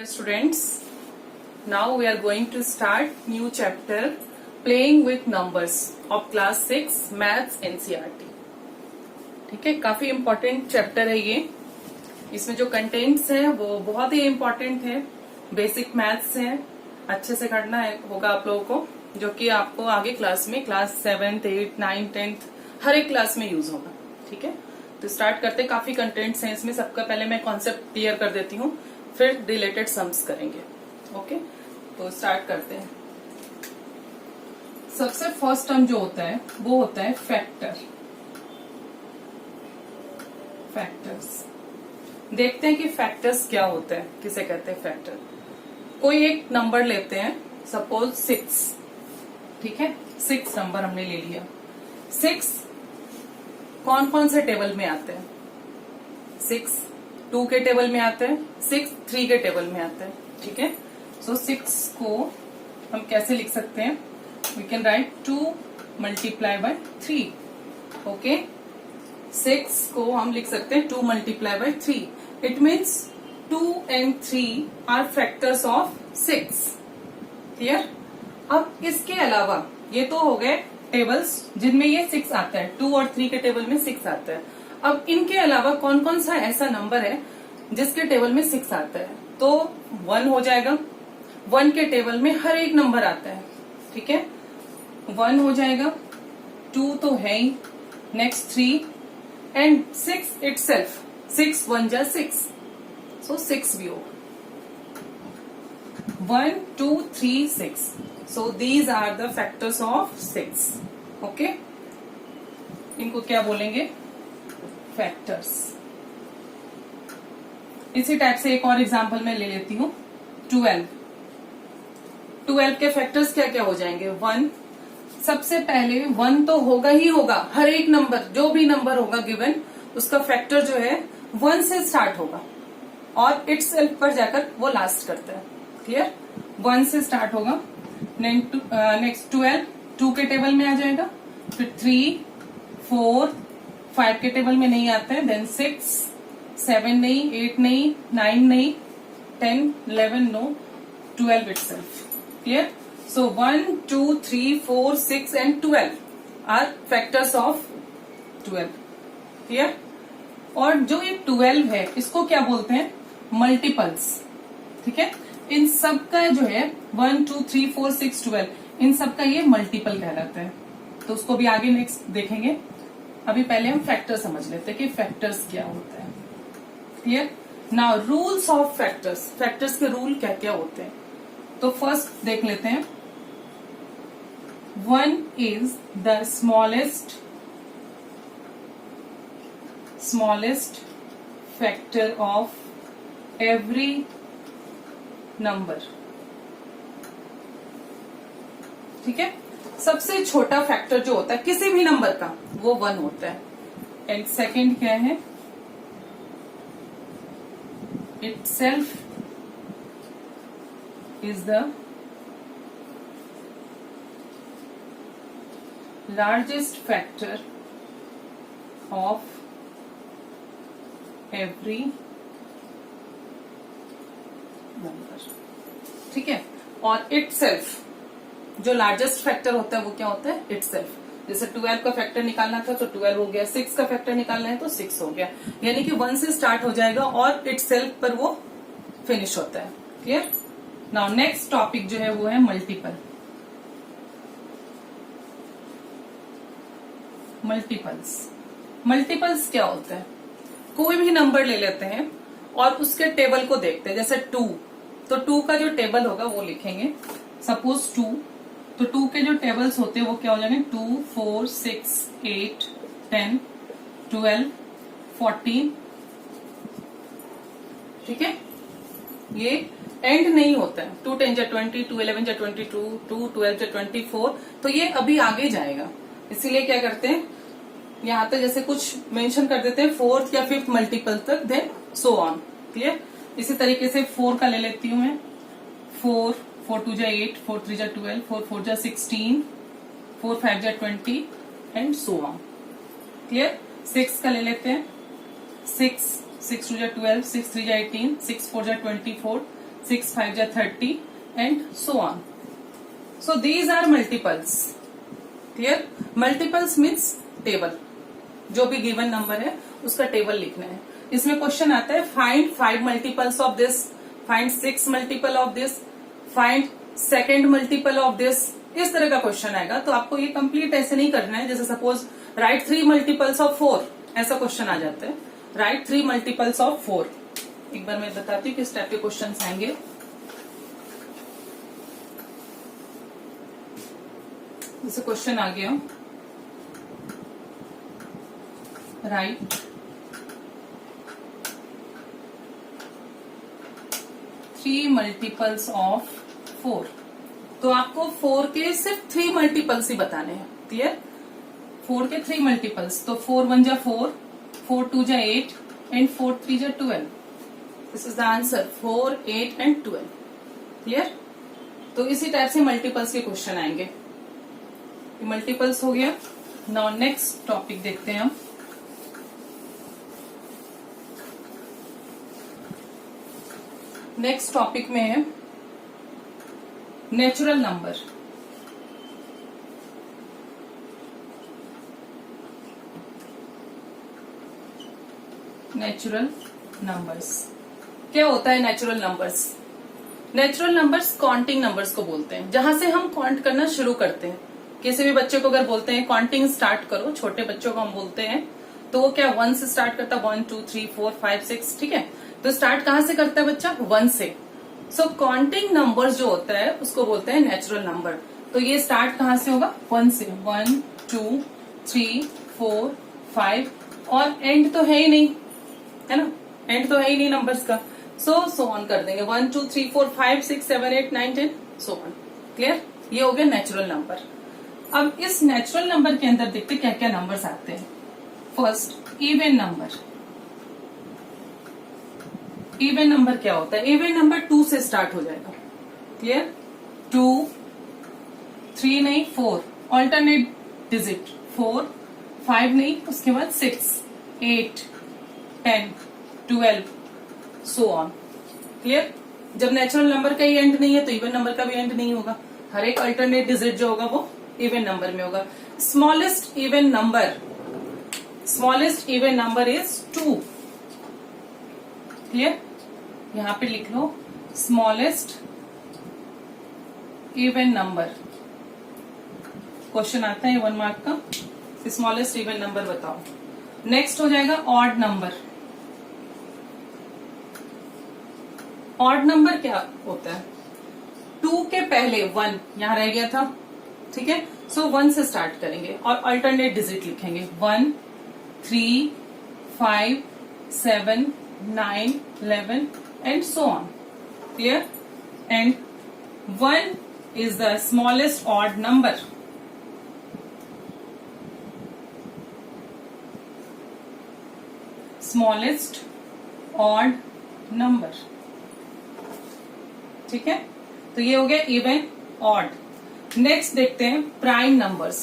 Students, now we are going to start new chapter playing with numbers of class 6 maths NCERT. ठीक है, काफी important chapter है ये. इसमें जो कंटेंट्स हैं वो बहुत ही इम्पोर्टेंट है. बेसिक मैथ्स है, अच्छे से करना होगा आप लोगों को, जो कि आपको आगे क्लास में class 7th, 8th, 9th, 10th हर एक क्लास में यूज होगा. ठीक है, तो स्टार्ट करते. काफी कंटेंट्स हैं इसमें. सबका पहले मैं कॉन्सेप्ट क्लियर कर देती हूँ, फिर रिलेटेड सम्स करेंगे. ओके, तो स्टार्ट करते हैं. सबसे फर्स्ट टर्म जो होता है वो होता है फैक्टर. फैक्टर्स देखते हैं कि फैक्टर्स क्या होता है, किसे कहते हैं फैक्टर. कोई एक नंबर लेते हैं, सपोज 6. ठीक है, 6 नंबर हमने ले लिया. 6 कौन कौन से टेबल में आते हैं? 6 2 के टेबल में आते हैं, 6 3 के टेबल में आते हैं. ठीक है, सो 6 को हम कैसे लिख सकते हैं? We can write 2 multiply by 3. Okay, 6 को हम लिख सकते हैं 2 multiply by 3. It means 2 and 3 are factors of 6. Clear? अब इसके अलावा ये तो हो गए टेबल्स जिनमें ये 6 आता है. 2 और 3 के टेबल में 6 आता है. अब इनके अलावा कौन कौन सा ऐसा नंबर है जिसके टेबल में 6 आता है? तो 1 हो जाएगा. 1 के टेबल में हर एक नंबर आता है. ठीक है, 1 हो जाएगा. 2 तो है ही. Next 3 and 6 itself. 6 1 जा 6, सो 6 भी होगा. 1 2 3 6. So these are the factors of 6. Okay, इनको क्या बोलेंगे? फैक्टर्स. इसी टाइप से एक और एग्जांपल मैं ले लेती हूँ. 12. 12 के फैक्टर्स क्या क्या हो जाएंगे? 1. सबसे पहले 1 तो होगा ही होगा. हर एक नंबर, जो भी नंबर होगा गिवन, उसका फैक्टर जो है 1 से स्टार्ट होगा और इटसेल्फ पर जाकर वो लास्ट करता है. क्लियर? 1 से स्टार्ट होगा. नेक्स्ट 12 2 के टेबल में आ जाएगा. फिर 3 4 5 के टेबल में नहीं आते हैं. देन 6 7 नहीं, 8 नहीं, 9 नहीं, 10 11 no, 12 itself. Clear? So 1 2 3 4 6 and 12 are factors of 12. Clear? और जो ये 12 है इसको क्या बोलते हैं? मल्टीपल्स. ठीक है, इन सब का जो है 1 2 3 4 6 12, इन सब का ये मल्टीपल कहलाता है. तो उसको भी आगे नेक्स्ट देखेंगे. अभी पहले हम फैक्टर समझ लेते हैं कि फैक्टर्स क्या होता है. Clear? Now rules of factors. Factors के रूल क्या क्या होते हैं? तो फर्स्ट देख लेते हैं. 1 is the smallest factor of every number. ठीक है, सबसे छोटा फैक्टर जो होता है किसी भी नंबर का वो 1 होता है. एंड सेकंड क्या है? Itself is the largest factor of every number. ठीक है, और इटसेल्फ जो लार्जेस्ट फैक्टर होता है वो क्या होता है? इटसेल्फ. जैसे 12 का फैक्टर निकालना था तो 12 हो गया. 6 का फैक्टर निकालना है तो 6 हो गया. यानी कि 1 से स्टार्ट हो जाएगा और इटसेल्फ पर वो फिनिश होता है. क्लियर? नाउ नेक्स्ट टॉपिक जो है वो है मल्टीपल. मल्टीपल्स क्या होता है? कोई भी नंबर ले लेते हैं और उसके टेबल को देखते हैं. जैसे 2, तो 2 का जो टेबल होगा वो लिखेंगे. सपोज 2, तो 2 के जो टेबल्स होते हैं वो क्या हो जाएंगे? 2 4 6 8 10 12 14. ठीक है, ये एंड नहीं होता है. 2 10 जा 20, 2 11 जा 22, 2 12 जा 24. तो ये अभी आगे जाएगा. इसीलिए क्या करते हैं, यहाँ तक जैसे कुछ मेंशन कर देते हैं 4th या 5th मल्टीपल तक, देन सो ऑन. क्लियर? इसी तरीके से 4 का ले लेती हूं मैं. 4 4 2 जा 8, 4 3 जा 12, 4 4 जा 16, 4 5 जा 20 एंड सो ऑन. क्लियर? 6 का ले लेते हैं. 6 6 2 जा 12, 6 3 जा 18, 6 4 जा 24, 6 5 जा 30 and so on. So these are multiples. Clear? Multiples means table. जो भी गिवन नंबर है उसका टेबल लिखना है. इसमें क्वेश्चन आता है find 5 multiples of this, find 6 multiple of this, find second multiple of this. इस तरह का क्वेश्चन आएगा. तो आपको ये कंप्लीट ऐसे नहीं करना है. जैसे सपोज राइट 3 मल्टीपल्स ऑफ 4, ऐसा क्वेश्चन आ जाता है. Right 3 multiples of 4. एक बार मैं बताती हूँ किस टाइप के क्वेश्चन आएंगे. जैसे क्वेश्चन आ गया, राइट 3 मल्टीपल्स ऑफ 4. तो आपको 4 के सिर्फ 3 मल्टीपल्स ही बताने हैं. क्लियर? 4 के 3 मल्टीपल्स. तो 4 1 जा 4, 4 2 जा 8 एंड 4 3 जा 12. This is the answer. 4 8 and 12. Clear? तो इसी टाइप से मल्टीपल्स के क्वेश्चन आएंगे. मल्टीपल्स हो गया. नाउ नेक्स्ट टॉपिक देखते हैं हम. नेक्स्ट टॉपिक में है नेचुरल नंबर. नेचुरल नंबर्स क्या होता है? Natural numbers, natural numbers counting numbers को बोलते हैं, जहां से हम काउंट करना शुरू करते हैं. किसी भी बच्चे को अगर बोलते हैं काउंटिंग स्टार्ट करो, छोटे बच्चों को हम बोलते हैं, तो वो क्या 1 से स्टार्ट करता है. 1 2 3 4 5 6. ठीक है? तो स्टार्ट कहां से करता है बच्चा? 1 से. सो काउंटिंग नंबर्स जो होता है उसको बोलते हैं नेचुरल नंबर. तो ये स्टार्ट कहां से होगा? 1 से. 1 2 3 4 5 और एंड तो है ही नहीं, है ना? एंड तो है ही नहीं नंबर्स का. सो ऑन कर देंगे. 1 2 3 4 5 6 7 8 9 10 सो ऑन. क्लियर? ये हो गया नेचुरल नंबर. अब इस नेचुरल नंबर के अंदर देखते क्या क्या नंबर्स आते हैं. First even number. Even number क्या होता है? इवन नंबर 2 से स्टार्ट हो जाएगा. क्लियर? 2 3 नहीं 4 ऑल्टरनेट डिजिट. 4 5 नहीं, उसके बाद 6 8 10 12 सो ऑन. क्लियर? जब नेचुरल नंबर का ही एंड नहीं है तो इवन नंबर का भी एंड नहीं होगा. हर एक अल्टरनेट डिजिट जो होगा वो इवन नंबर में होगा. Smallest even number, smallest even number is 2. Clear? यहां पे लिख लो स्मॉलेस्ट इवन नंबर. क्वेश्चन आता है 1 मार्क का. स्मॉलेस्ट इवन नंबर बताओ. नेक्स्ट हो जाएगा ऑड नंबर. ऑड नंबर क्या होता है? 2 के पहले 1 यहां रह गया था. ठीक है? सो 1 से स्टार्ट करेंगे और अल्टरनेट डिजिट लिखेंगे. 1 3 5 7 9 11 and so on. Clear? And 1 is the smallest odd number. Smallest odd number. ठीक है? तो ये हो गया इवन ऑड. नेक्स्ट देखते हैं prime numbers.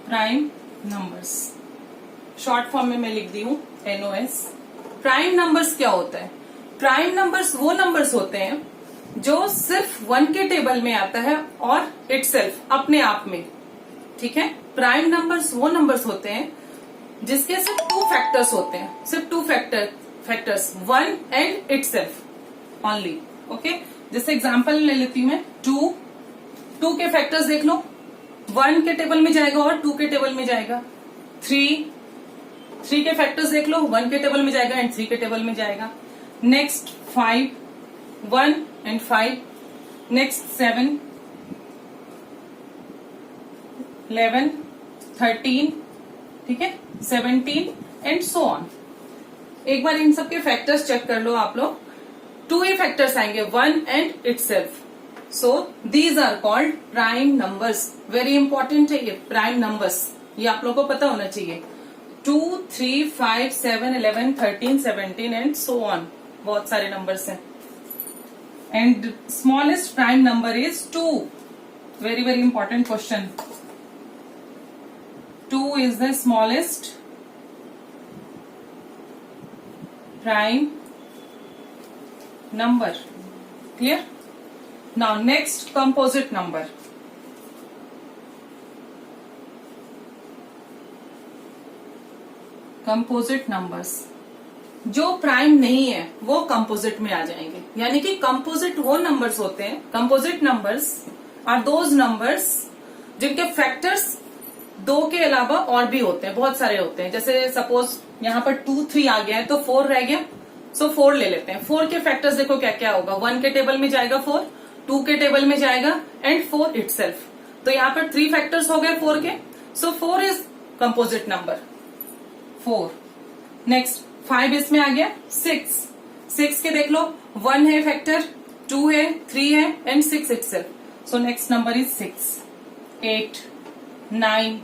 Prime numbers short form में मैं लिख दी हूं NOS. प्राइम नंबर्स क्या होता है? प्राइम नंबर्स वो नंबर्स होते हैं जो सिर्फ 1 के टेबल में आता है और इटसेल्फ अपने आप में. ठीक है? प्राइम नंबर्स वो नंबर्स होते हैं जिसके सिर्फ 2 फैक्टर्स होते हैं. सिर्फ 2 factors 1 and itself only. Okay? जैसे एग्जांपल ले लेती हूं मैं. 2 के फैक्टर्स देख लो. 1 के टेबल में जाएगा और 2 के टेबल में जाएगा. 3 के फैक्टर्स देख लो. 1 के टेबल में जाएगा एंड 3 के टेबल में जाएगा. Next 5 1 and 5. नेक्स्ट 7 11 13. ठीक है? 17 एंड सो ऑन. एक बार इन सबके फैक्टर्स चेक कर लो आप लोग. 2 ही फैक्टर्स आएंगे 1 and itself. So these are called prime numbers. Very important है ये प्राइम नंबर्स. ये आप लोगों को पता होना चाहिए. 2 3 5 7 11 13 17 एंड सो ऑन. बहुत सारे नंबर्स हैं. And smallest prime number is 2. Very very important question. 2 is the smallest prime number. Clear? Now next, composite number. Composite numbers जो प्राइम नहीं है वो कंपोजिट में आ जाएंगे, यानी कि कंपोजिट वो नंबर्स होते हैं, composite numbers are those numbers जिनके फैक्टर्स 2 के अलावा और भी होते हैं, बहुत सारे होते हैं। जैसे सपोज यहाँ पर 2, 3 आ गया है तो 4 रह गया, सो 4 ले लेते हैं। 4 के फैक्टर्स देखो क्या क्या होगा, 1 के टेबल में जाएगा 4, 2 के टेबल में जाएगा एंड 4 इटसेल्फ। तो यहाँ पर 3 फैक्टर्स हो गए 4 के, सो 4 इज कंपोजिट नंबर 4। नेक्स्ट 5 इसमें आ गया, 6 के देख लो, 1 है फैक्टर, 2 है, 3 है and 6 itself. So next number is 6, 8, 9,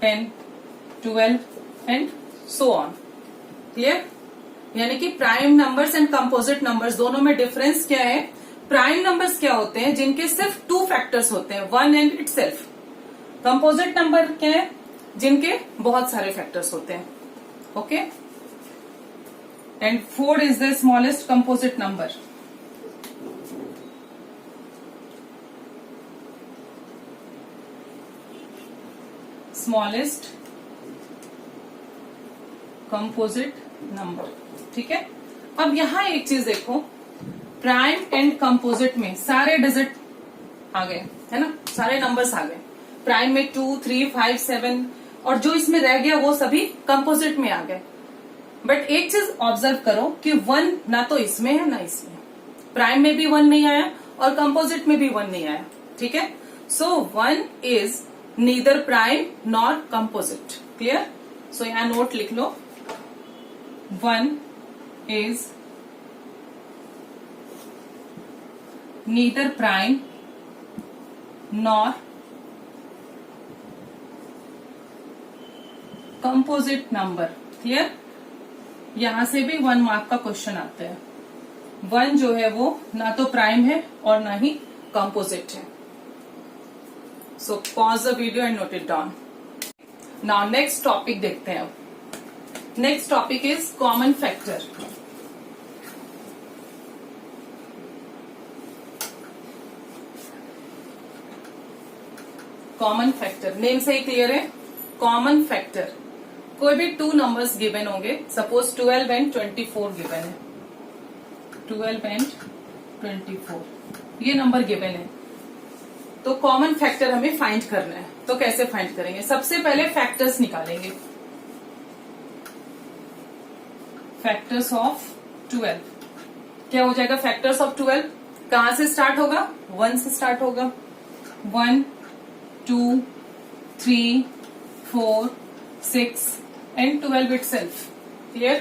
10, 12 and so on. Clear? यानी कि prime numbers and composite numbers दोनों में डिफरेंस क्या है? प्राइम नंबर्स क्या होते हैं? जिनके सिर्फ 2 फैक्टर्स होते हैं, 1 एंड इटसेल्फ। कंपोजिट नंबर क्या है? जिनके बहुत सारे फैक्टर्स होते हैं। Okay, and 4 is the smallest composite number. Smallest composite number. ठीक है, अब यहां एक चीज देखो, प्राइम एंड कंपोजिट में सारे डिजिट आ गए, है ना, सारे नंबर्स आ गए। प्राइम में 2, 3, 5, 7 और जो इसमें रह गया वो सभी कंपोजिट में आ गए। बट एक चीज ऑब्जर्व करो कि 1 ना तो इसमें है ना इसमें, प्राइम में भी 1 नहीं आया और कंपोजिट में भी 1 नहीं आया। ठीक है, so 1 is neither prime nor composite. Clear? So यहां नोट लिख लो, 1 is neither prime nor composite number. Clear? यहां से भी 1 मार्क का क्वेश्चन आता है। 1 जो है वो ना तो प्राइम है और ना ही कंपोजिट है। So pause the video and note it down. Now next topic देखते हैं। अब next topic is common factor. Common factor name से ही क्लियर है। कॉमन फैक्टर, कोई भी 2 नंबर्स गिवन होंगे, सपोज 12 एंड 24 गिवन है, 12 एंड 24 ये नंबर गिवन है, तो कॉमन फैक्टर हमें फाइंड करना है। तो कैसे फाइंड करेंगे? सबसे पहले फैक्टर्स निकालेंगे। फैक्टर्स ऑफ 12 क्या हो जाएगा? फैक्टर्स ऑफ 12 कहां से स्टार्ट होगा? 1 से स्टार्ट होगा। 1, 2, 3, 4, 6 and 12 itself. Clear?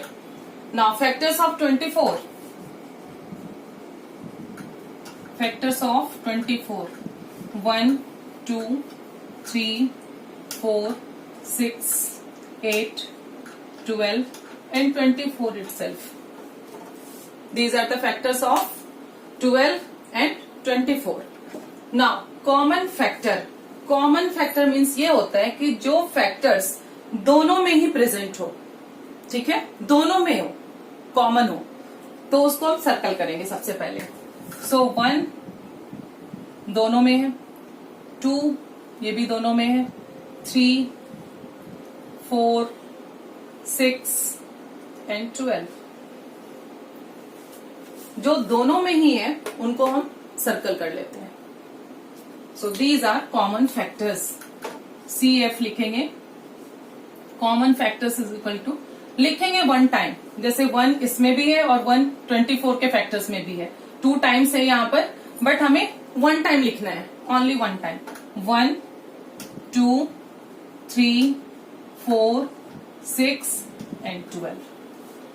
Now factors of 24. Factors of 24. 1, 2, 3, 4, 6, 8, 12 and 24 itself. These are the factors of 12 and 24. Now common factor. Common factor means ये होता है कि जो फैक्टर्स दोनों में ही प्रेजेंट हो, ठीक है, दोनों में हो, कॉमन हो, तो उसको हम सर्कल करेंगे सबसे पहले। सो 1 दोनों में है, 2 ये भी दोनों में है, 3, 4, 6 एंड 12 जो दोनों में ही है उनको हम सर्कल कर लेते हैं। So these are common factors. CF लिखेंगे, common factors is equal to, लिखेंगे 1 टाइम, जैसे 1 इसमें भी है और 1 24 के फैक्टर्स में भी है, 2 टाइम्स है यहाँ पर, बट हमें 1 टाइम लिखना है, only 1 time. 1, 2, 3, 4, 6 and 12.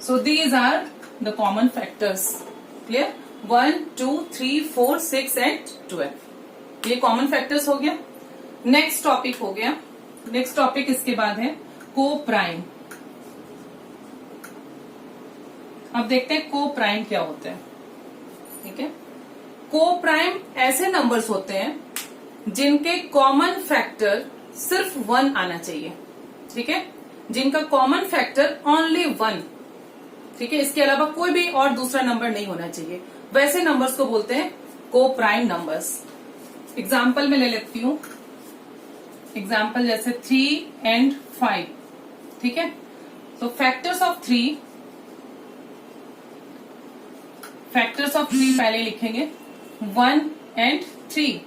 So these are the common factors. Clear? 1, 2, 3, 4, 6 and 12. ये कॉमन फैक्टर्स हो गया। नेक्स्ट टॉपिक हो गया, नेक्स्ट टॉपिक इसके बाद है को प्राइम। अब देखते हैं को प्राइम क्या होता है। ठीक है, को प्राइम ऐसे नंबर्स होते हैं जिनके कॉमन फैक्टर सिर्फ 1 आना चाहिए। ठीक है, जिनका कॉमन फैक्टर ओनली 1, ठीक है, इसके अलावा कोई भी और दूसरा नंबर नहीं होना चाहिए। वैसे नंबर्स को बोलते हैं को प्राइम नंबर्स। एग्जाम्पल में ले लेती हूं, एग्जाम्पल जैसे 3 and 5, ठीक है। तो फैक्टर्स ऑफ 3 पहले लिखेंगे 1 and 3,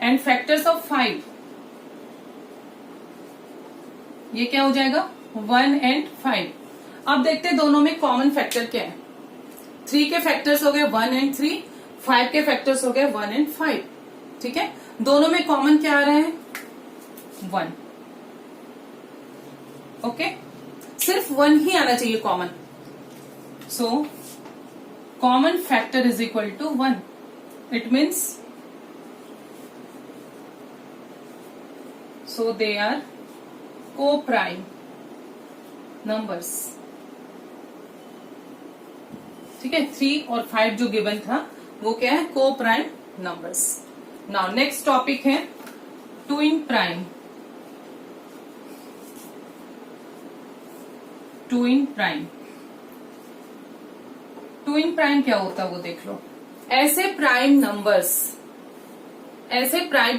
एंड फैक्टर्स ऑफ 5 ये क्या हो जाएगा 1 and 5। अब देखते हैं दोनों में कॉमन फैक्टर क्या है। 3 के फैक्टर्स हो गए 1 and 3, 5 के फैक्टर्स हो गए 1 and 5, ठीक है। दोनों में कॉमन क्या आ रहा है 1, ओके। सिर्फ 1 ही आना चाहिए common. So common factor is equal to 1। It means so they are को प्राइम नंबर्स, ठीक है। 3 और 5 जो गिवन था वो क्या है को prime numbers. Now next topic है twin prime. Twin prime, twin prime क्या होता है वो देख लो। ऐसे प्राइम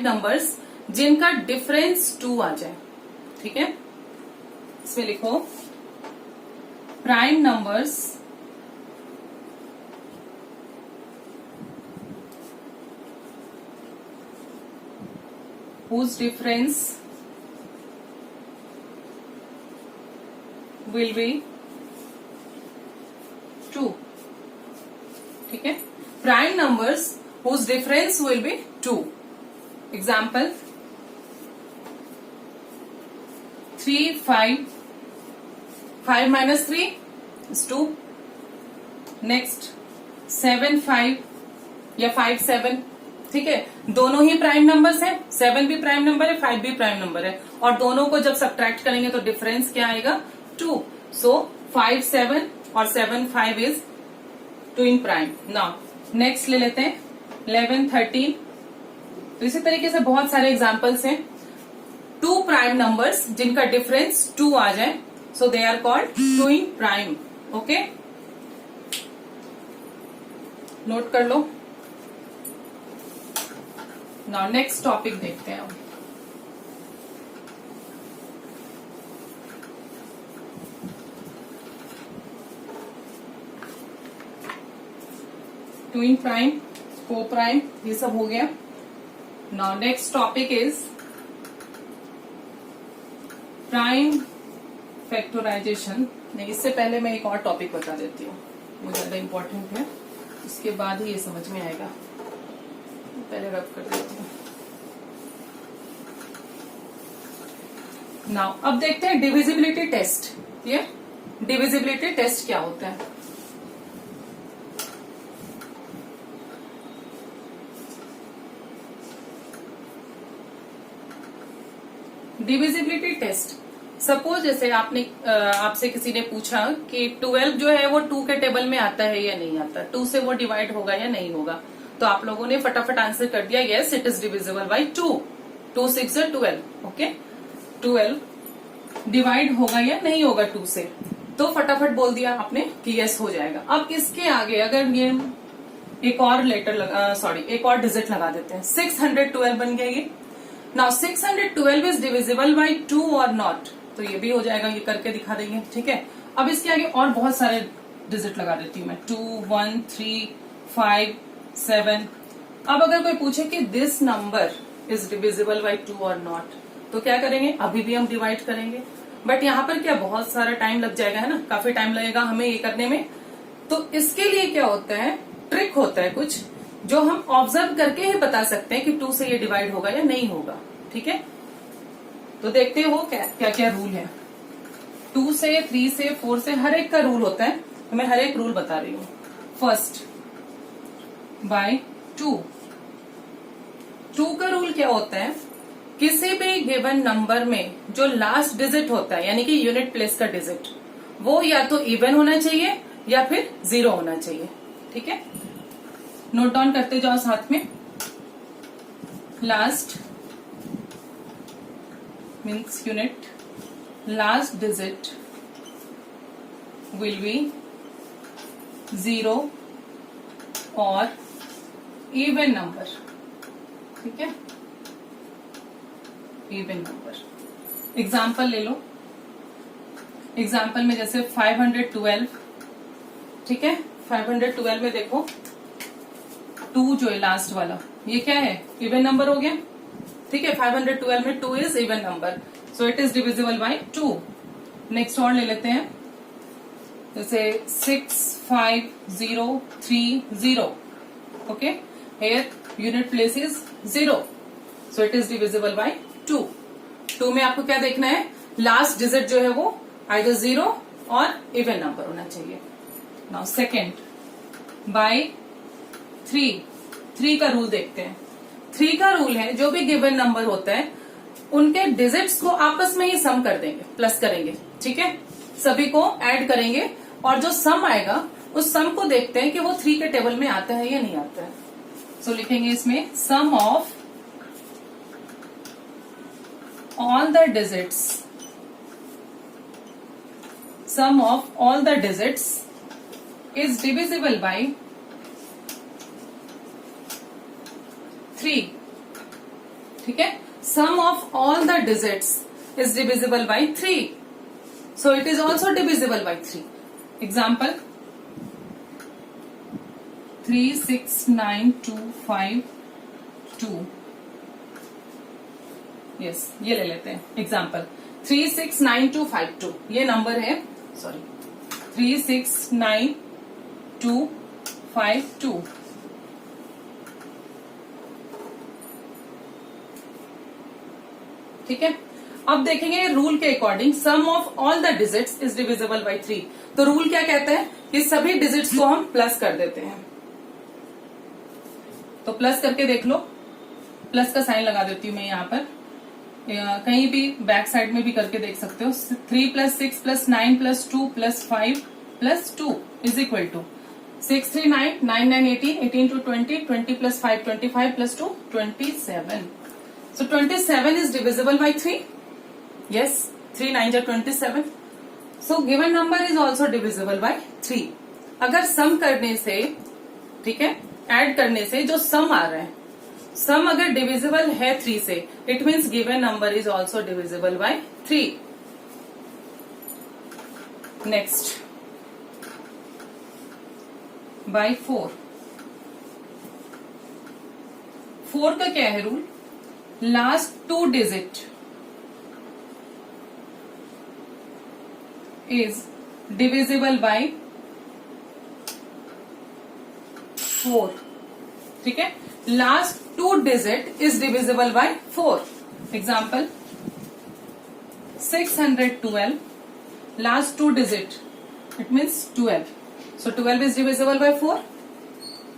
नंबर्स जिनका डिफरेंस 2 आ जाए, ठीक है। इसमें लिखो prime numbers whose difference will be 2, ठीक है। Prime numbers whose difference will be 2। Example 3 5, 5 minus 3 is 2। Next 7 5 या 5 7, ठीक है। दोनों ही प्राइम नंबर्स हैं, 7 भी प्राइम नंबर है, 5 भी प्राइम नंबर है, और दोनों को जब सब्ट्रैक्ट करेंगे तो डिफरेंस क्या आएगा 2। सो 5 7 और 7 5 is twin prime. Now next ले लेते हैं 11 13। तो इसी तरीके से बहुत सारे एग्जांपल्स हैं। 2 प्राइम नंबर्स जिनका डिफरेंस 2 आ जाए, so they are called twin prime, okay. Note कर लो। नाउ नेक्स्ट टॉपिक देखते हैं हम। ट्विन प्राइम, को प्राइम, ये सब हो गया। Now next topic is prime factorisation. नहीं, इससे पहले मैं एक और टॉपिक बता देती हूँ, वो ज्यादा इंपॉर्टेंट है, उसके बाद ही ये समझ में आएगा। पहले रब कर देती हूँ। नाउ अब देखते हैं डिविजिबिलिटी टेस्ट। ये डिविजिबिलिटी टेस्ट क्या होता है। डिविजिबिलिटी टेस्ट, सपोज जैसे आपसे किसी ने पूछा कि 12 जो है वो 2 के टेबल में आता है या नहीं आता, 2 से वो डिवाइड होगा या नहीं होगा। तो आप लोगों ने फटाफट आंसर कर दिया yes it is divisible bye 2। 2 6 12, okay. 12 divide होगा या नहीं होगा 2 से, तो फटाफट बोल दिया आपने कि यस हो जाएगा। अब इसके आगे अगर ये एक और एक और डिजिट लगा देते हैं, 612 बन गया ये। नाउ 612 इज डिविजिबल बाय 2 और नॉट, तो ये भी हो जाएगा, ये करके दिखा देंगे, ठीक है। अब इसके आगे और बहुत सारे डिजिट लगा देती हूँ मैं, 2 1 3 5 7। अब अगर कोई पूछे कि this number is divisible bye 2 और नॉट, तो क्या करेंगे, अभी भी हम डिवाइड करेंगे, बट यहाँ पर क्या बहुत सारा टाइम लग जाएगा, है ना, काफी टाइम लगेगा हमें ये करने में। तो इसके लिए क्या होता है, ट्रिक होता है कुछ जो हम ऑब्जर्व करके ही बता सकते हैं कि 2 से ये डिवाइड होगा या नहीं होगा, ठीक है। तो देखते हो क्या क्या रूल है। 2 से 3 से 4 से हर एक का रूल होता है, तो मैं हर एक रूल बता रही हूँ। First by 2। 2 का रूल क्या होता है, किसी भी गिवन नंबर में जो लास्ट डिजिट होता है यानी कि यूनिट प्लेस का डिजिट, वो या तो इवन होना चाहिए या फिर 0 होना चाहिए, ठीक है। नोट डाउन करते जाओ साथ में। Last means unit, last digit will be zero और इवन नंबर, ठीक है, इवन नंबर। एग्जाम्पल ले लो। एग्जाम्पल में जैसे 512, ठीक है, 512 में देखो 2 जो है लास्ट वाला, ये क्या है, इवन नंबर हो गया, ठीक है। 512 में 2 is even number, so it is divisible bye 2। Next और ले लेते हैं, जैसे 65030, okay, here unit place is 0, so it is divisible bye 2। 2 में आपको क्या देखना है, लास्ट डिजिट जो है वो आइदर 0 और इवन नंबर होना चाहिए। नाउ सेकेंड, बाय 3 का रूल देखते हैं। 3 का रूल है जो भी गिवन नंबर होता है उनके डिजिट्स को आपस में ही सम कर देंगे, प्लस करेंगे, ठीक है, सभी को ऐड करेंगे और जो सम आएगा उस सम को देखते हैं कि वो 3 के टेबल में आता है या नहीं आता है। सो लिखेंगे इसमें sum of all the digits, sum of all the digits is divisible by 3, ठीक है, sum of all the digits is divisible by 3, so it is also divisible by 3. Example 369252, yes, ये ले लेते हैं एग्जाम्पल। 369252 ये number है, sorry 369252, ठीक है। अब देखेंगे रूल के according sum of all the digits is divisible by 3। तो रूल क्या कहता है कि सभी डिजिट्स को हम प्लस कर देते हैं। तो प्लस करके देख लो, प्लस का साइन लगा देती हूं मैं यहाँ पर, कहीं भी बैक साइड में भी करके देख सकते हो। 3 + 6 + 9 + 2 + 5 + 2 is equal to 6 3 9 9 9 18 18 to 20 20 + 5 25 + 2 27। So 27 is divisible by 3. Yes, 3 9 are 27. So given number is also divisible by 3. अगर सम करने से, ठीक है, ऐड करने से जो सम आ रहा है, सम अगर डिविजिबल है 3 से, it means given number is also divisible by 3। Next, by 4। 4 का क्या है rule, last 2 digit is divisible by 4, ठीक है, last 2 digit is divisible by 4। Example 612, last 2 digit it means 12, so 12 is divisible by 4,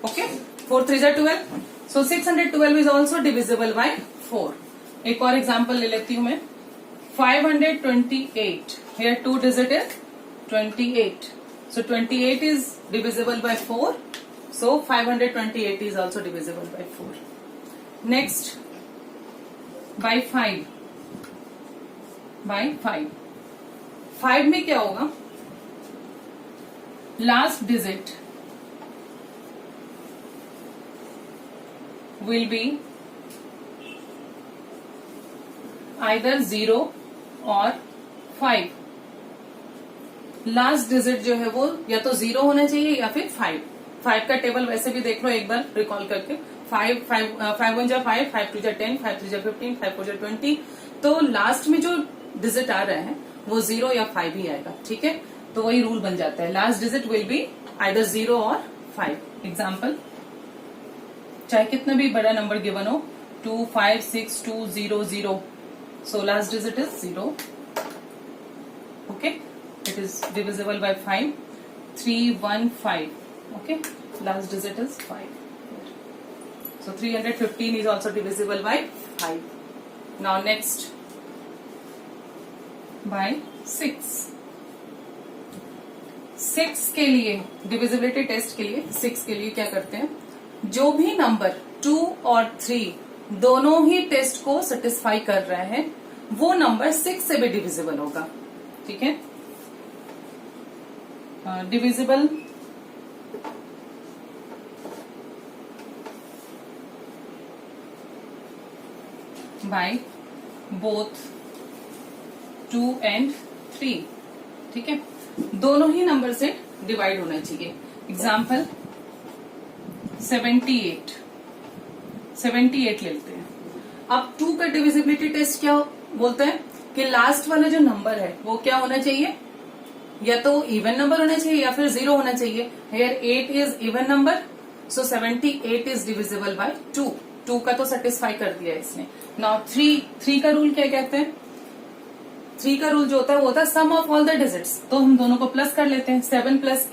okay, 4 3 are 12, so 612 is also divisible by 4। एक और example ले लेती हूं मैं, 528, here 2 digit is 28, so 28 is divisible by 4, so 528 is also divisible by 4। Next, by 5, by 5, 5 में क्या होगा, last digit will be either 0 or 5। Last digit जो है वो या तो 0 होना चाहिए या फिर 5। 5 का टेबल वैसे भी देख लो एक बार रिकॉल करके, 5 1 जा 5, 5 2 जा 10, 5 3 जा 15, 5 4 जा 20, तो लास्ट में जो डिजिट आ रहा है वो 0 या 5 ही आएगा, ठीक है, तो वही रूल बन जाता है, last digit will be either 0 और 5। एग्जाम्पल, चाहे कितना भी बड़ा नंबर गिवन हो, 2 5 6 2 0 0, so last digit is 0, okay, it is divisible by 5। 3 1 5, okay, last digit is 5, so 315 is also divisible by 5। now next, by 6। 6 के लिए डिविजिबिलिटी टेस्ट के लिए 6 के लिए क्या करते हैं, जो भी नंबर 2 और 3 दोनों ही टेस्ट को सेटिस्फाई कर रहा है वो नंबर 6 से भी डिविजिबल होगा, ठीक है। Divisible by both 2 and 3। ठीक है, दोनों ही नंबर से डिवाइड होना चाहिए। एग्जाम्पल 78 लेते हैं। अब 2 का डिविजिबिलिटी टेस्ट क्या बोलता है कि लास्ट वाला जो नंबर है वो क्या होना चाहिए, या तो इवन नंबर होना चाहिए या फिर 0 होना चाहिए। Here 8 is even number, so 78 is divisible bye 2। 2 का तो सेटिस्फाई कर दिया इसने। नाउ 3 का रूल क्या कहते हैं? 3 का रूल जो होता है वो होता है सम ऑफ ऑल द डिजिट्स। तो हम दोनों को प्लस कर लेते हैं। 7 +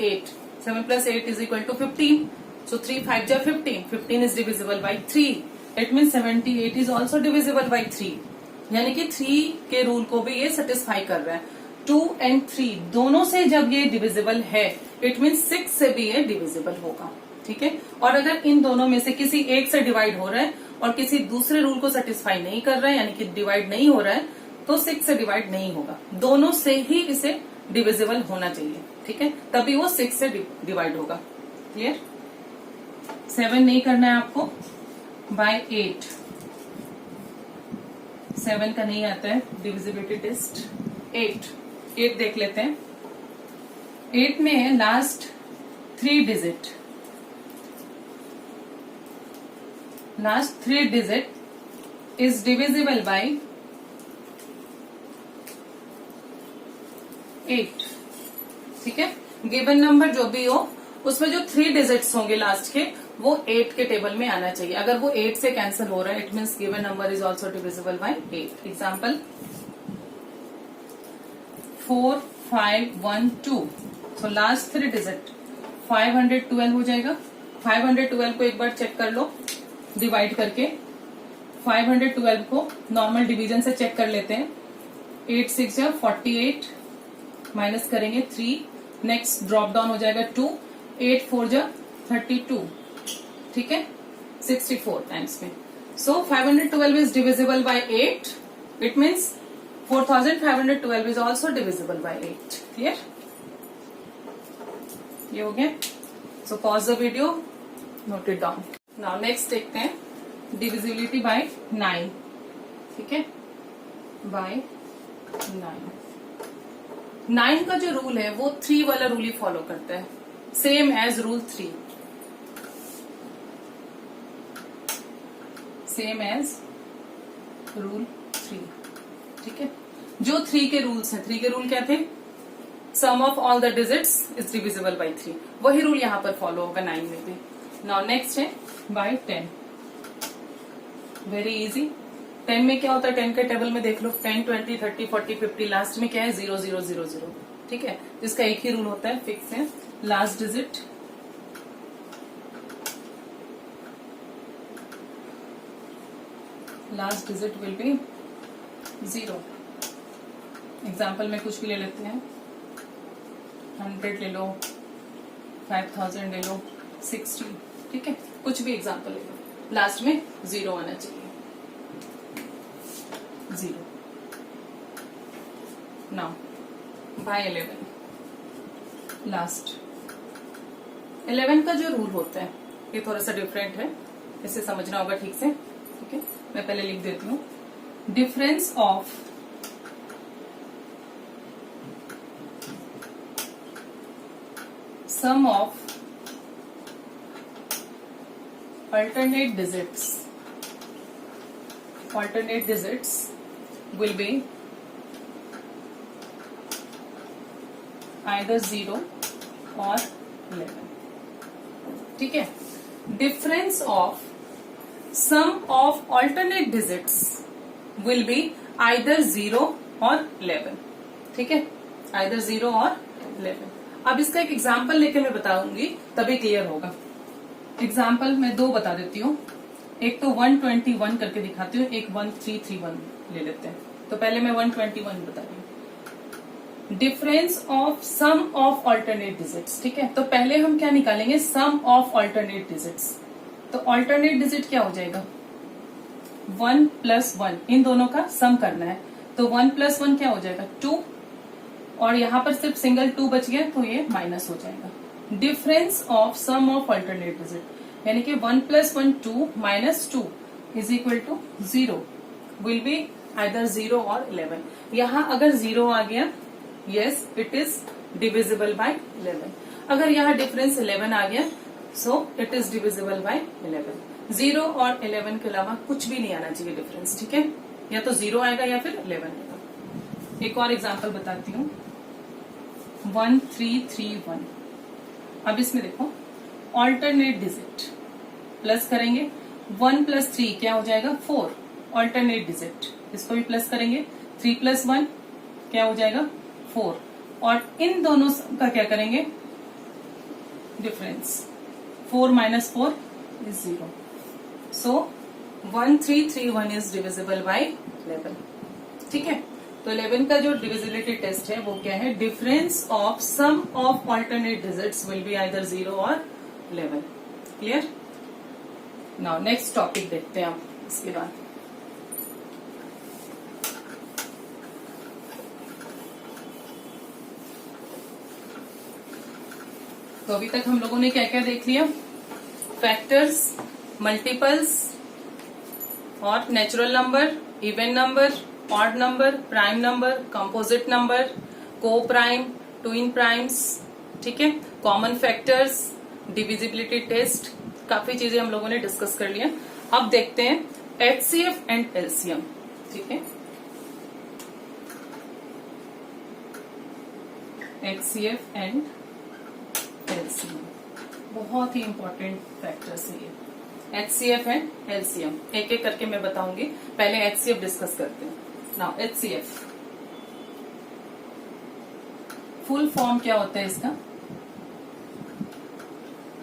8 इज इक्वल टू 15। So 3 5 जा 15, 15 is divisible by 3. It means 78 is also divisible by 3. यानी कि 3 के रूल को भी ये सेटिस्फाई कर रहा है। 2 and 3 दोनों से जब ये डिविजिबल है, इट मीन्स 6 से भी ये डिविजिबल होगा। ठीक है, और अगर इन दोनों में से किसी एक से डिवाइड हो रहा है और किसी दूसरे रूल को सेटिस्फाई नहीं कर रहा है, यानी कि डिवाइड नहीं हो रहा है, तो 6 से डिवाइड नहीं होगा। दोनों से ही इसे डिविजिबल होना चाहिए। ठीक है, तभी वो 6 से डिवाइड होगा। क्लियर? 7 नहीं करना है आपको, बाय 8। 7 का नहीं आता है डिविजिबिलिटी टेस्ट। 8 देख लेते हैं। 8 में last 3 digit, is divisible bye 8। ठीक है, गिवन नंबर जो भी हो उसमें जो 3 डिजिट्स होंगे लास्ट के, वो 8 के टेबल में आना चाहिए। अगर वो 8 से कैंसिल हो रहा है, it means given number is also divisible bye 8। Example 4 5 1 2। So last 3 digit 512 हो जाएगा। 512 को एक बार चेक कर लो डिवाइड करके। 512 को नॉर्मल डिवीजन से चेक कर लेते हैं। 8 6 जा 48, माइनस करेंगे 3, नेक्स्ट ड्रॉप डाउन हो जाएगा 2, 8 4 जा 32। ठीक है, 64 टाइम्स में। सो 512 is divisible bye 8। It means 4512 is also divisible bye 8। Clear? ये हो गया। So pause the video, note it down. Now next देखते हैं डिविजिबिलिटी बाय 9। ठीक है, बाय 9। 9 का जो रूल है वो 3 वाला रूल ही फॉलो करता है, same as rule 3। Same as rule 3। ठीक है, जो 3 के रूल्स हैं, 3 के रूल क्या थे? Sum of all the digits is divisible by 3। वही रूल यहां पर फॉलो होगा 9 में भी। नाउ नेक्स्ट है बाय 10। Very easy. 10 में क्या होता है? 10 के टेबल में देख लो, 10 20 30 40 50, लास्ट में क्या है? 0 0 0 0। ठीक है, जिसका एक ही रूल होता है, फिक्स है। Last digit will be 0। Example में कुछ भी ले लेते हैं, 100 ले लो, 5000 ले लो, 60। ठीक है, कुछ भी एग्जाम्पल ले लो, लास्ट में 0 आना चाहिए। 0। नाउ बाय 11, लास्ट 11 का जो रूल होता है ये थोड़ा सा डिफरेंट है, इसे समझना होगा ठीक से। ठीक है, मैं पहले लिख देती हूँ। Difference of sum of alternate digits will be either 0 or 11। ठीक है, difference of sum of alternate digits will be either 0 or 11। ठीक है, either 0 और 11। अब इसका एक एग्जाम्पल लेके मैं बताऊंगी, तभी क्लियर होगा। एग्जाम्पल मैं 2 बता देती हूँ। एक तो 121 करके दिखाती हूँ, एक 1331 ले लेते हैं। तो पहले मैं 121 बता रही हूँ। Difference of sum of alternate digits. ठीक है, तो पहले हम क्या निकालेंगे? Sum of alternate digits. तो ऑल्टरनेट डिजिट क्या हो जाएगा? 1 + 1, इन दोनों का सम करना है। तो 1 + 1 क्या हो जाएगा? 2, और यहाँ पर सिर्फ सिंगल 2 बच गया, तो ये माइनस हो जाएगा। Difference of sum of alternate digit, यानी कि 1 + 1 2 -2 is equal to 0। Will be either 0 और 11। यहाँ अगर 0 आ गया, yes it is divisible by 11। अगर यहाँ डिफरेंस 11 आ गया, so it is divisible by 11। 0 और 11 के अलावा कुछ भी नहीं आना चाहिए डिफरेंस, ठीक है। या तो 0 आएगा या फिर 11 आएगा। एक और एग्जांपल बताती हूँ, 1331। अब इसमें देखो ऑल्टरनेट डिजिट प्लस करेंगे, 1 + 3 क्या हो जाएगा 4, ऑल्टरनेट डिजिट। इसको भी प्लस करेंगे, 3 + 1 क्या हो जाएगा 4, और इन दोनों का क्या करेंगे difference, 4 - 4 is 0। So 1331 is divisible by 11, ठीक है। तो 11 का जो डिविजिबिलिटी टेस्ट है वो क्या है, difference of sum of alternate digits will be either 0 और 11। क्लियर। नाउ नेक्स्ट टॉपिक देखते हैं हम इसके बाद। तो अभी तक हम लोगों ने क्या क्या देख लिया, फैक्टर्स, मल्टीपल्स और natural number, even number, odd number, prime number, composite number, को प्राइम, ट्विन प्राइम्स, ठीक है, कॉमन फैक्टर्स, डिविजिबिलिटी टेस्ट, काफी चीजें हम लोगों ने डिस्कस कर लिया। अब देखते हैं एचसीएफ एंड एलसीएम, ठीक है। एचसीएफ एंड एलसीएम बहुत ही इंपॉर्टेंट फैक्टर्स है ये, एचसीएफ एंड एलसीएम। एक एक करके मैं बताऊंगी, पहले एचसीएफ डिस्कस करते हैं। नाउ एचसीएफ फुल फॉर्म क्या होता है इसका,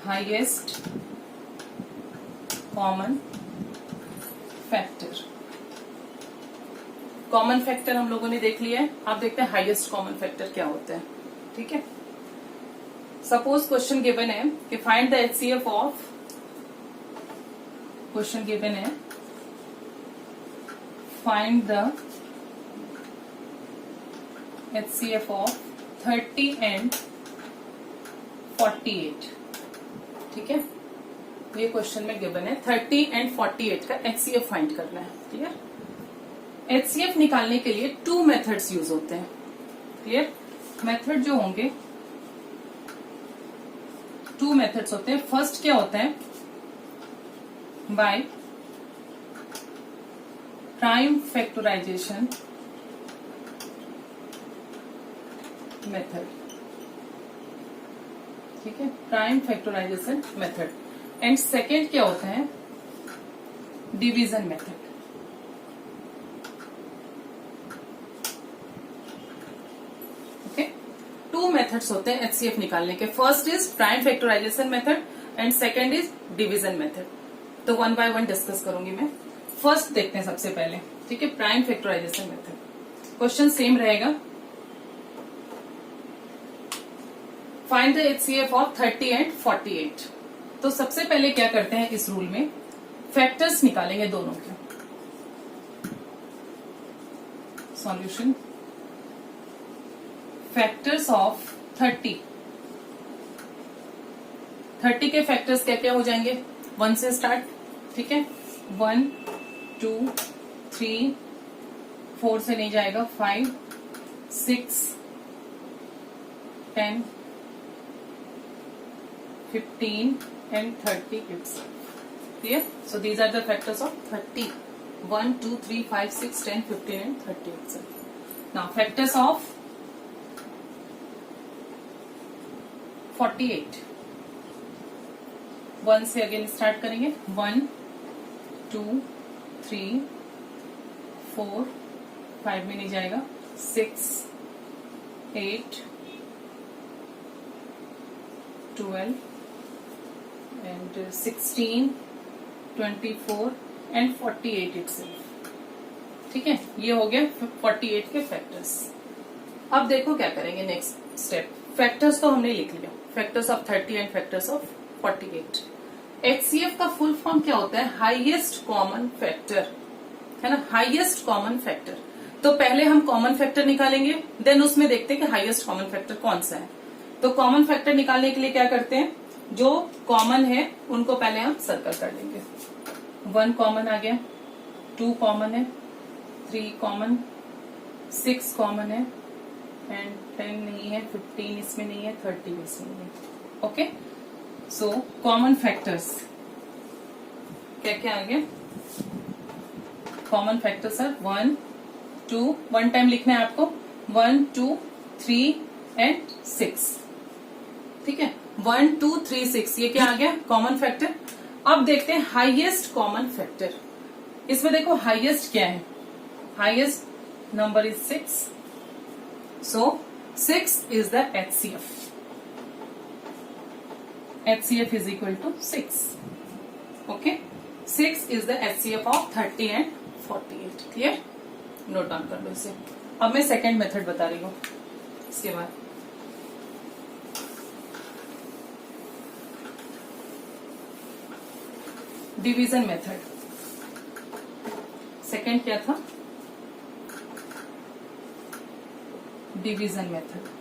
highest common factor. Common factor हम लोगों ने देख लिया है, अब देखते हैं हाईएस्ट कॉमन फैक्टर क्या होता है, ठीक है। सपोज क्वेश्चन गिवन है कि find the HCF of, question given है find the HCF of 30 and 48, ठीक है। ये क्वेश्चन में गिवन है 30 and 48 का एचसीएफ फाइंड करना है, क्लियर। एचसीएफ निकालने के लिए 2 मेथड्स यूज होते हैं, क्लियर। मेथड जो होंगे 2 मेथड्स होते हैं। फर्स्ट क्या होता है, बाय प्राइम फैक्टराइजेशन मेथड, ठीक है, prime factorisation method. And second क्या होता है, डिवीजन मेथड। ओके, 2 मेथड्स होते हैं एचसीएफ निकालने के। First is prime factorisation method and second is division method. तो 1 by 1 डिस्कस करूंगी मैं। फर्स्ट देखते हैं सबसे पहले, ठीक है, prime factorisation method. Question same रहेगा, find the HCF of 30 and 48। तो सबसे पहले क्या करते हैं इस रूल में, फैक्टर्स निकालेंगे दोनों के। सॉल्यूशन, फैक्टर्स ऑफ 30 के फैक्टर्स क्या क्या हो जाएंगे, 1 से स्टार्ट, ठीक है। 1 2 3 4 से नहीं जाएगा, 5 6 10 15 and 30 itself. Clear? So these are the factors of 30. 1 2 3 5 6 10 15 and 30 itself. Now factors of 48. 1 से अगेन स्टार्ट करेंगे, 1 2 3 4 5 में नहीं जाएगा, 6 8 12 and 16 24 and 48 itself, ठीक है। ये हो गया 48 के फैक्टर्स। अब देखो क्या करेंगे नेक्स्ट स्टेप। फैक्टर्स तो हमने लिख लिया, factors of 30 and factors of 48। HCF का फुल फॉर्म क्या होता है, हाईएस्ट कॉमन फैक्टर, है ना, हाईएस्ट कॉमन फैक्टर। तो पहले हम कॉमन फैक्टर निकालेंगे, देन उसमें देखते हैं कि हाईएस्ट कॉमन फैक्टर कौन सा है। तो कॉमन फैक्टर निकालने के लिए क्या करते हैं, जो कॉमन है उनको पहले हम सर्कल कर लेंगे। 1 कॉमन आ गया, 2 कॉमन है, 3 कॉमन, 6 कॉमन है एंड 10 नहीं है, 15 इसमें नहीं है, 30 इसमें नहीं है। ओके, सो कॉमन फैक्टर्स क्या क्या आ गया? Common factors are 1 2, one time लिखना है आपको, 1 2 3 एंड 6। ठीक है, 1 2 3 6 ये क्या आ गया? Common factor. अब देखते हैं हाईएस्ट कॉमन फैक्टर। इसमें देखो हाईएस्ट क्या है? Highest number is 6, so 6 is the HCF। HCF is equal to 6. Okay, 6 is the HCF of 30 and 48. Clear? Note down कर लो इसे। अब मैं सेकेंड मेथड बता रही हूँ इसके बाद। Division method. सेकेंड क्या था? Division method.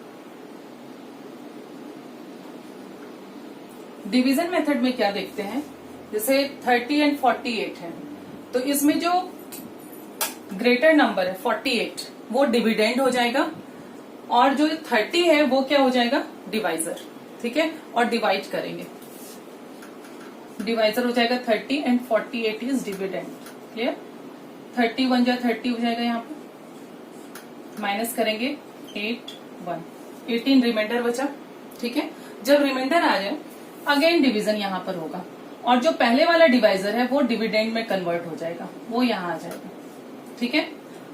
डिवीजन मेथड में क्या देखते हैं, जैसे 30 एंड 48 है, तो इसमें जो ग्रेटर नंबर है 48 वो डिविडेंड हो जाएगा, और जो 30 है वो क्या हो जाएगा? डिवाइजर। ठीक है, और डिवाइड करेंगे, डिवाइजर हो जाएगा 30 एंड 48 इज डिविडेंड। क्लियर? 31 जा 30 हो जाएगा, यहाँ पे माइनस करेंगे 8 1, 18 रिमाइंडर बचा। ठीक है, जब रिमाइंडर आ जाए अगेन डिवीजन यहाँ पर होगा, और जो पहले वाला डिवाइजर है वो डिविडेंड में कन्वर्ट हो जाएगा, वो यहाँ आ जाएगा। ठीक है,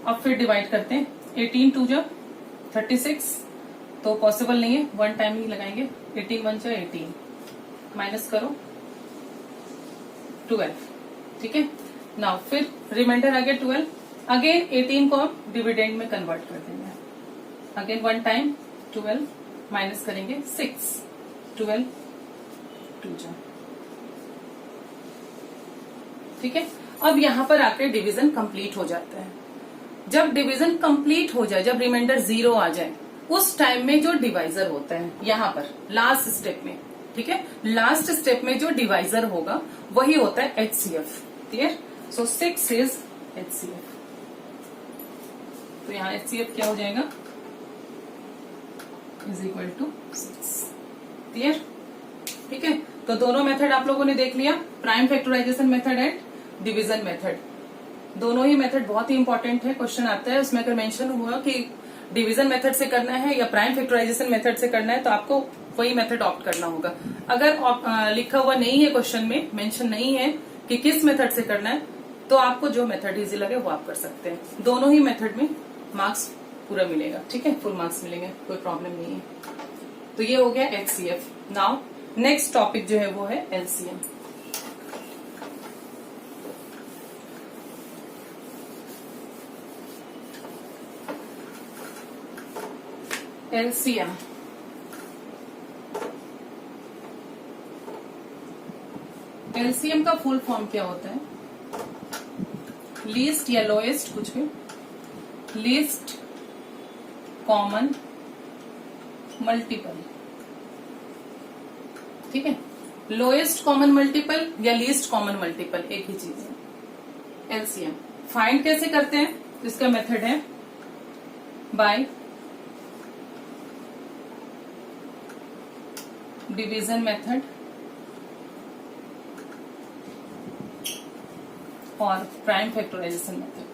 अब फिर डिवाइड करते हैं। 18 2 जा 36, तो पॉसिबल नहीं है, वन टाइम ही लगाएंगे। 18 1 जा 18, माइनस करो 12। ठीक है, नाउ फिर रिमाइंडर आ गया 12, अगेन 18 को हम डिविडेंड में कन्वर्ट कर देंगे। अगेन वन टाइम 12, माइनस करेंगे 6, 12 2 जा। ठीक है, अब यहां पर आकर डिवीजन कंप्लीट हो जाता है। जब डिवीजन कंप्लीट हो जाए, जब रिमाइंडर 0 आ जाए, उस टाइम में जो डिवाइजर होता है यहां पर लास्ट स्टेप में, ठीक है, लास्ट स्टेप में जो डिवाइजर होगा वही होता है HCF। Clear? So 6 is HCF। तो यहां HCF क्या हो जाएगा? Is equal to 6। क्लियर? ठीक है, तो दोनों मेथड आप लोगों ने देख लिया, prime factorisation method and division method. दोनों ही मेथड बहुत ही इंपॉर्टेंट है, क्वेश्चन आता है उसमें। अगर मेंशन हुआ कि डिवीजन मेथड से करना है या प्राइम फैक्टराइजेशन मेथड से करना है, तो आपको वही मेथड ऑप्ट करना होगा। अगर लिखा हुआ नहीं है क्वेश्चन में, मेंशन नहीं है कि किस मेथड से करना है, तो आपको जो मेथड इजी लगे वो आप कर सकते हैं। दोनों ही मेथड में मार्क्स पूरा मिलेगा। ठीक है, फुल मार्क्स मिलेंगे, कोई प्रॉब्लम नहीं है। तो ये हो गया HCF। नाउ नेक्स्ट टॉपिक जो है वो है LCM। LCM LCM का फुल फॉर्म क्या होता है? लीस्ट या लोएस्ट, कुछ भी, लीस्ट कॉमन मल्टीपल। ठीक है, लोएस्ट कॉमन मल्टीपल या लीस्ट कॉमन मल्टीपल एक ही चीज है। LCM फाइंड कैसे करते हैं? इसका मेथड है बाय डिवीजन मेथड और प्राइम फैक्टराइजेशन मेथड।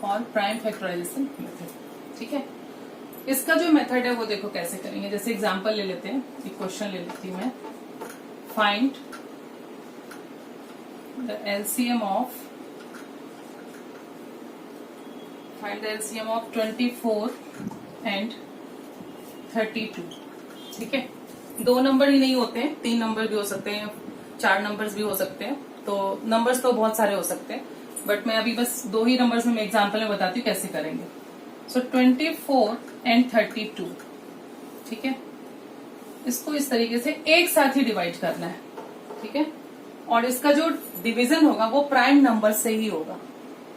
और प्राइम फैक्टराइजेशन मेथड। ठीक है, इसका जो मेथड है वो देखो कैसे करेंगे। जैसे एग्जांपल ले लेते हैं, एक क्वेश्चन ले लेती हूं मैं। Find the LCM of 24 and 32। ठीक है, 2 नंबर ही नहीं होते हैं, 3 नंबर भी हो सकते हैं, 4 नंबर्स भी हो सकते हैं। तो नंबर्स तो बहुत सारे हो सकते हैं, बट मैं अभी बस 2 ही नंबर्स में एग्जांपल में बताती हूँ कैसे करेंगे। सो 24 एंड 32। ठीक है, इसको इस तरीके से एक साथ ही डिवाइड करना है। ठीक है, और इसका जो डिवीजन होगा वो प्राइम नंबर से ही होगा।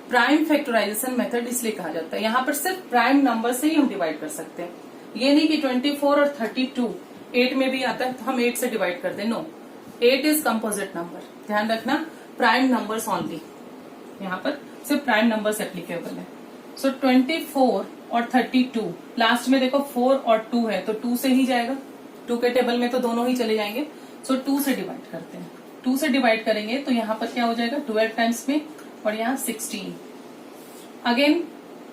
प्राइम फैक्टराइजेशन मेथड इसलिए कहा जाता है, यहाँ पर सिर्फ प्राइम नंबर से ही हम डिवाइड कर सकते हैं। ये नहीं कि 24 और 32 8 में भी आता है तो हम 8 से डिवाइड कर दें, नो, 8 इज कंपोजिट नंबर, ध्यान रखना, प्राइम नंबर्स ओनली, यहाँ पर सिर्फ प्राइम नंबर्स एप्लीकेबल है। सो 24 और 32 लास्ट में देखो 4 और 2 है तो 2 से ही जाएगा, 2 के टेबल में तो दोनों ही चले जाएंगे। सो 2 से डिवाइड करते हैं, 2 से डिवाइड करेंगे तो यहाँ पर क्या हो जाएगा 12 टाइम्स में और यहाँ 16, अगेन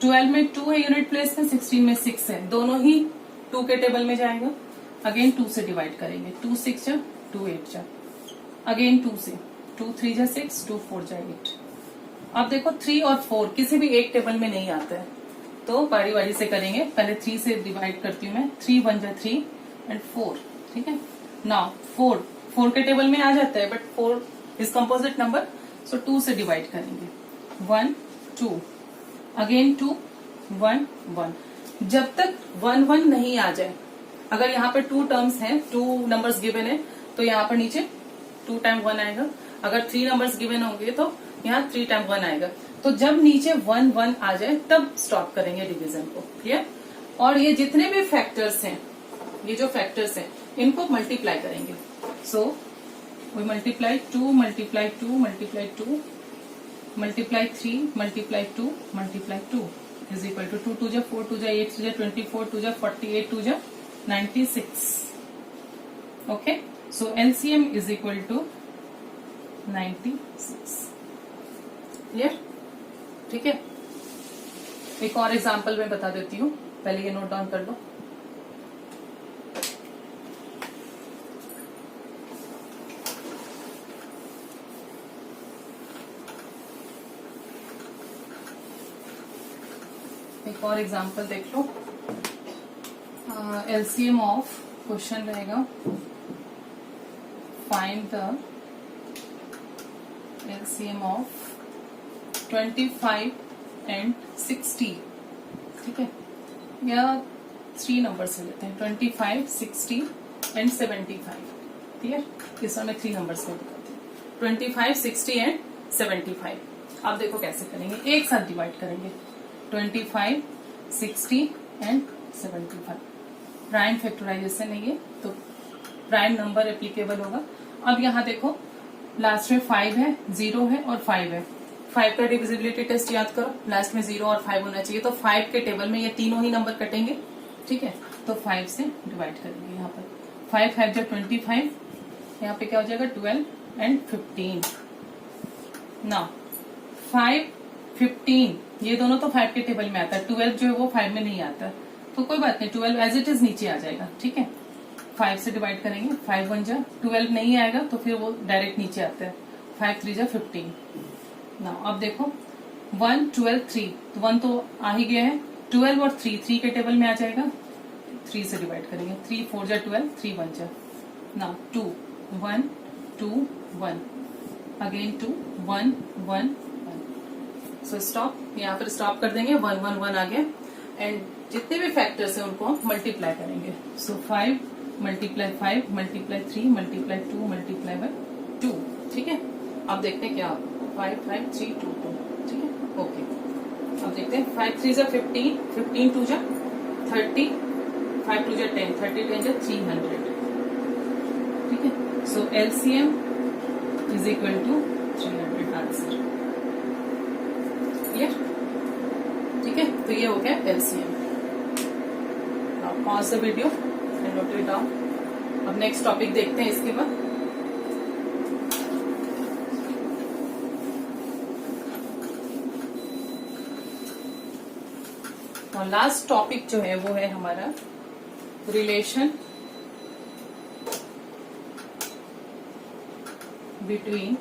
12 में 2 है यूनिट प्लेस में, 16 में 6 है, दोनों ही 2 के टेबल में जाएगा। अगेन 2 से डिवाइड करेंगे, 2 6 जा 2 8 जा, अगेन 2 से, 2 3 जा 6, 2 4 जा 8। अब देखो 3 और 4 किसी भी एक टेबल में नहीं आता है तो बारी बारी से करेंगे, पहले 3 से डिवाइड करती हूँ मैं, 3 1 जा 3 एंड 4, ठीक है। नाउ 4 के टेबल में आ जाता है बट 4 इज कंपोजिट नंबर, सो 2 से डिवाइड करेंगे, 1 2, अगेन 2 1 1, जब तक 1 1 नहीं आ जाए। अगर यहाँ पर 2 टर्म्स हैं, 2 नंबर्स गिवन है तो यहाँ पर नीचे 2 टाइम 1 आएगा, अगर 3 नंबर्स गिवन होंगे तो यहाँ 3 टाइम 1 आएगा। तो जब नीचे 1 1 आ जाए तब स्टॉप करेंगे डिवीजन को, क्लियर। और ये जितने भी फैक्टर्स हैं, ये जो फैक्टर्स हैं इनको मल्टीप्लाई करेंगे। So we multiply 2 multiply 2 multiply 2 multiply 3 multiply 2 multiply 2 is equal to 2 2 जा 4 2 जा 8 2 जा 24 2 जा 48 2 जा 96। Okay, so LCM is equal to 96, clear, ठीक है। एक और एग्जांपल मैं बता देती हूँ, पहले ये नोट डाउन कर लो। एक और एग्जांपल देख लो, एलसीएम ऑफ क्वेश्चन रहेगा, find the LCM of 25 and 60, ठीक है, या 3 नंबर से लेते हैं, 25 60 एंड 75, क्लियर। इस में 3 नंबर से बताते हैं, 25 60 एंड 75। अब देखो कैसे करेंगे, एक साथ डिवाइड करेंगे, 25 60 एंड 75, प्राइम फैक्टराइजेशन है ये तो प्राइम नंबर एप्लीकेबल होगा। अब यहाँ देखो लास्ट में 5 है, 0 है और 5 है, 5 का डिविजिबिलिटी टेस्ट याद करो, लास्ट में 0 और 5 होना चाहिए, तो 5 के टेबल में ये तीनों ही नंबर कटेंगे, ठीक है। तो 5 से डिवाइड करेंगे, यहाँ पर 5 5 जो 25, यहाँ पे क्या हो जाएगा 12 एंड 15। ना 5 15 ये दोनों तो 5 के टेबल में आता है, 12 जो है वो 5 में नहीं आता, तो कोई बात नहीं, 12 एज इट इज नीचे आ जाएगा, ठीक है। 5 से डिवाइड करेंगे, 5 1 जा 12 नहीं आएगा तो फिर वो डायरेक्ट नीचे आता है, 5 3 जा 15। ना अब देखो 1 12 3, तो 1 तो आ ही गया है, 12 और 3 के टेबल में आ जाएगा, 3 से डिवाइड करेंगे, 3 4 जा 12 3 1 जा, ना 2 1 2 1, अगेन 2 1 1 1। सो स्टॉप, यहाँ पर स्टॉप कर देंगे, 1 1 1 आ गया, एंड जितने भी फैक्टर्स हैं उनको मल्टीप्लाई करेंगे। सो 5 multiply 5 multiply 3 multiply 2 multiply bye 2, ठीक है। अब देखते हैं क्या 5 5 3 2 2, ठीक है, ओके। अब देखते हैं 5 3 जा 15 15 2 जा 30 5 2 जा 10 30 10 जा 300, ठीक है। So LCM is equal to 300 answer, clear, ठीक है। तो ये हो गया LCM. Now pause the video and note it down. अब नेक्स्ट टॉपिक देखते हैं इसके बाद। और लास्ट टॉपिक जो है वो है हमारा relation between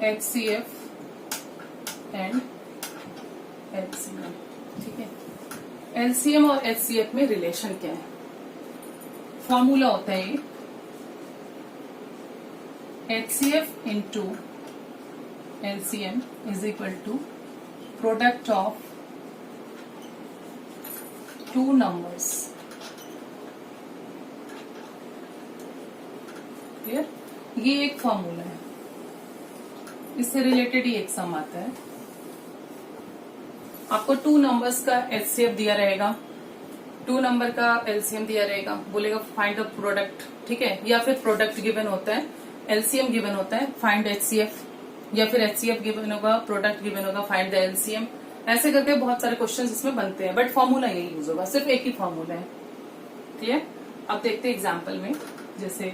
HCF and LCM, ठीक है। LCM और HCF में रिलेशन क्या है, फॉर्मूला होता है ये HCF into LCM is equal to product of 2 numbers, clear. ये एक फॉर्मूला है, इससे रिलेटेड ही एक सम आता है। आपको 2 नंबर्स का एचसीएफ दिया रहेगा, 2 नंबर का एलसीएम दिया रहेगा, बोलेगा फाइंड द प्रोडक्ट, ठीक है, या फिर प्रोडक्ट गिवन होता है, एलसीएम गिवन होता है, फाइंड एचसीएफ, या फिर एचसीएफ गिवन होगा, प्रोडक्ट गिवन होगा, फाइंड द एलसीएम। ऐसे करके बहुत सारे क्वेश्चंस इसमें बनते हैं, बट फॉर्मूला यही यूज होगा, सिर्फ एक ही फॉर्मूला है। क्लियर? अब देखते हैं एग्जाम्पल में, जैसे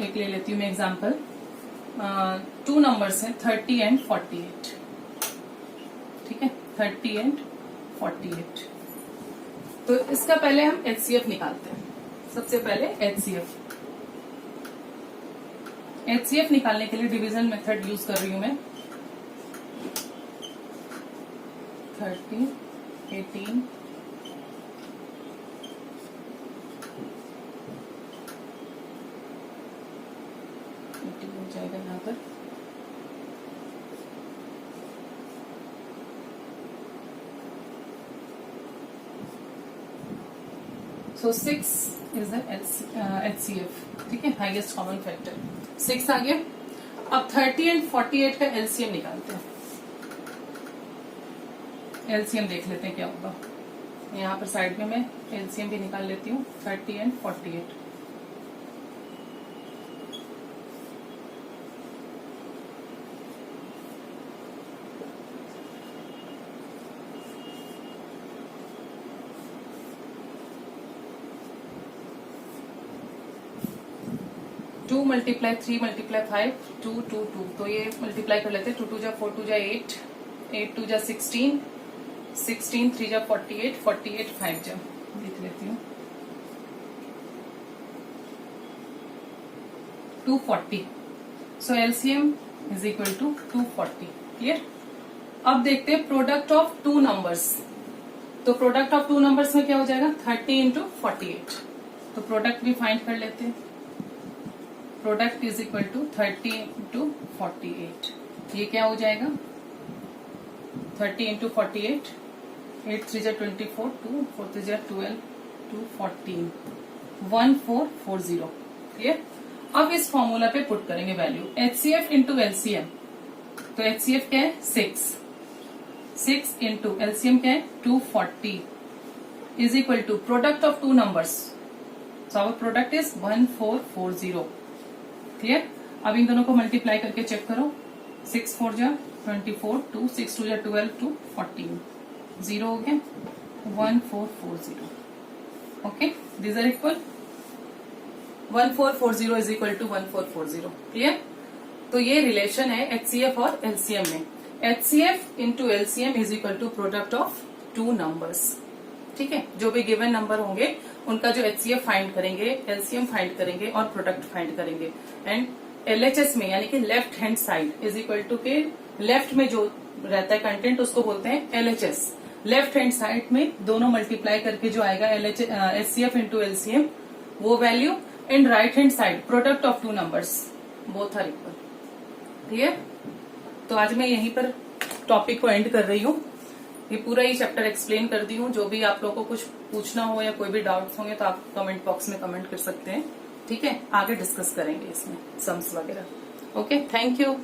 एक ले लेती हूँ मैं एग्जाम्पल। 2 नंबर्स हैं 30 एंड 48, ठीक है, 30 एंड 48। तो इसका पहले हम एचसीएफ निकालते हैं। सबसे पहले एचसीएफ निकालने के लिए डिवीजन मेथड यूज कर रही हूं मैं। 30, 18, 18 हो जाएगा यहाँ पर। So 6 is the HCF, ठीक है, हाईएस्ट कॉमन फैक्टर 6 आ गया। अब 30 एंड 48 का एलसीएम निकालते हैं। एलसीएम देख लेते हैं क्या होगा। यहाँ पर साइड में मैं एलसीएम भी निकाल लेती हूँ, 30 एंड 48। टू मल्टीप्लाई 3 मल्टीप्लाई 5, 2 2 2, तो ये मल्टीप्लाई कर लेते हैं। 2 2 जा 4, 2 जा 8, 8 2 जा 16, 16 3 जा 48, 48 5 जा, लिख लेती हूँ 240। So LCM is equal to 240। Clear? अब देखते हैं प्रोडक्ट ऑफ 2 नंबर्स। तो प्रोडक्ट ऑफ 2 नंबर्स में क्या हो जाएगा, 30 इंटू 48। तो प्रोडक्ट भी फाइंड कर लेते हैं। Product is equal to 30 into 48। ये क्या हो जाएगा, 30 इंटू 48, 8 3 जा 24, 2 4 3 जा 12, 2 14, 1440। क्लियर? अब इस फॉर्मूला पे पुट करेंगे वैल्यू, एचसीएफ इंटू एलसीएम। तो एचसीएफ क्या है 6 इंटू एलसीएम क्या है 240 is equal to product of 2 numbers. So our product is 1440। Clear? अब इन दोनों को मल्टीप्लाई करके चेक करो। 6 4 जा 24, 2 6 2 जा 12, 2 14, 0 हो गया 1440। Okay, these are equal. 1440 is equal to 1440। Clear? तो ये रिलेशन है एचसीएफ और एलसीएम में। HCF into LCM is equal to product of 2 numbers. ठीक है, जो भी गिवन नंबर होंगे उनका जो एचसीएफ फाइंड करेंगे, एलसीएम फाइंड करेंगे और प्रोडक्ट फाइंड करेंगे। एंड एलएचएस में यानी कि left hand side is equal to के लेफ्ट में जो रहता है कंटेंट उसको बोलते हैं एलएचएस। लेफ्ट हैंड साइड में दोनों मल्टीप्लाई करके जो आएगा एचसीएफ इंटू एलसीएम वो value, and right hand side product of 2 numbers, both are equal. Clear? तो आज मैं यहीं पर टॉपिक को एंड कर रही हूँ। ये पूरा ही चैप्टर एक्सप्लेन कर दी हूँ। जो भी आप लोगों को कुछ पूछना हो या कोई भी डाउट्स होंगे तो आप कमेंट बॉक्स में कमेंट कर सकते हैं। ठीक है, आगे डिस्कस करेंगे इसमें सम्स वगैरह। Okay, thank you.